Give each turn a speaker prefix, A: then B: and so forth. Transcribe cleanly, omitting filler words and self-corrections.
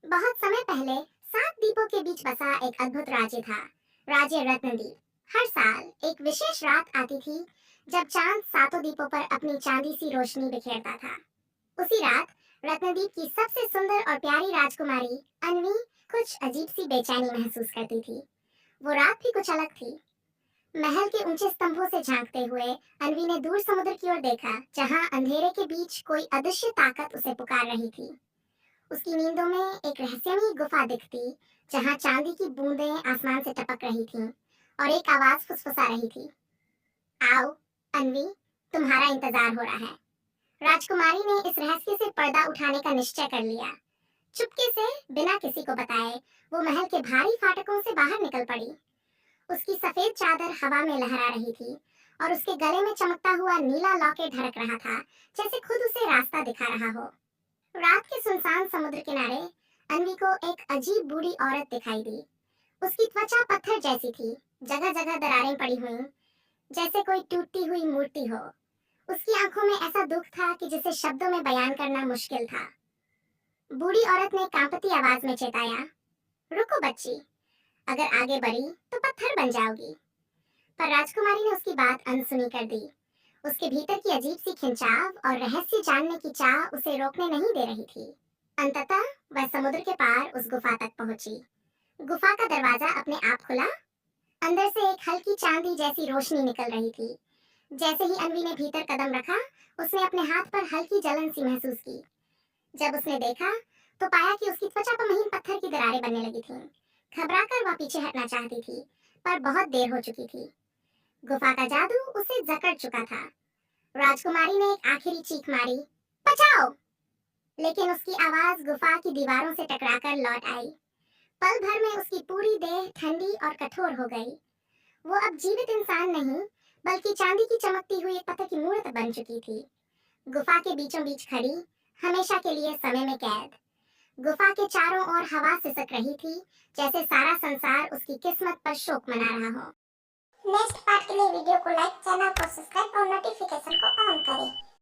A: बहुत समय पहले 7 द्वीपों के बीच बसा एक अद्भुत राज्य था। राज्य रत्नद्वीप। हर साल एक विशेष रात आती थी जब चांद सातों द्वीपों पर अपनी चांदी सी रोशनी बिखेरता था। उसी रात रत्नद्वीप की सबसे सुंदर और प्यारी राजकुमारी अन्वी कुछ अजीब सी बेचैनी महसूस करती थी। वो रात भी कुछ अलग थी। महल के ऊंचे स्तंभों से झांकते हुए अन्वी ने दूर समुद्र की ओर देखा, जहां अंधेरे के बीच कोई अदृश्य ताकत उसे पुकार रही थी। उसकी नींदों में एक रहस्यमयी गुफा दिखती, जहां चांदी की बूंदें आसमान से टपक रही थीं और एक आवाज फुसफुसा रही थी, आओ अन्वी, तुम्हारा इंतजार हो रहा है। राजकुमारी ने इस रहस्य से पर्दा उठाने का निश्चय कर लिया। चुपके से, बिना किसी को बताए, वो महल के भारी फाटकों से बाहर निकल पड़ी। उसकी सफेद चादर हवा में लहरा रही थी और उसके गले में चमकता हुआ नीला लॉकेट धड़क रहा था, जैसे खुद उसे रास्ता दिखा रहा हो। रात के सुनसान समुद्र किनारे अन्वी को एक अजीब बूढ़ी औरत दिखाई दी। उसकी त्वचा पत्थर जैसी थी, जगह जगह दरारें पड़ी हुई, जैसे कोई टूटती हुई मूर्ति हो। उसकी आंखों में ऐसा दुख था कि जिसे शब्दों में बयान करना मुश्किल था। बूढ़ी औरत ने कांपती आवाज में चेताया, रुको बच्ची, अगर आगे बढ़ी तो पत्थर बन जाओगी। पर राजकुमारी ने उसकी बात अनसुनी कर दी। उसके भीतर की अजीब सी खिंचाव और रहस्य जानने की चाह उसे रोकने नहीं दे रही थी। अंततः वह समुद्र के पार उस गुफा तक पहुंची। गुफा का दरवाजा अपने आप खुला। अंदर से एक हल्की चांदी जैसी रोशनी निकल रही थी। जैसे ही अन्वी ने भीतर कदम रखा, उसने अपने हाथ पर हल्की जलन सी महसूस की। जब उसने देखा तो पाया कि उसकी त्वचा पर महीन पत्थर की दरारें बनने लगी थीं। घबराकर वह पीछे हटना चाहती थी, पर बहुत देर हो चुकी थी। गुफा का जादू उसे जकड़ चुका था। राजकुमारी ने एक आखिरी चीख मारी, बचाओ! लेकिन उसकी आवाज गुफा की दीवारों से टकराकर लौट आई। पल भर में उसकी पूरी देह ठंडी और कठोर हो गई। वो अब जीवित इंसान नहीं, बल्कि चांदी की चमकती हुई एक पत्थर की मूर्त बन चुकी थी, गुफा के बीचों बीच खड़ी, हमेशा के लिए समय में कैद। गुफा के चारों ओर हवा सिसक रही थी, जैसे सारा संसार उसकी किस्मत पर शोक मना रहा हो। नेक्स्ट पार्ट के लिए वीडियो को लाइक, चैनल को सब्सक्राइब और नोटिफिकेशन को ऑन करें।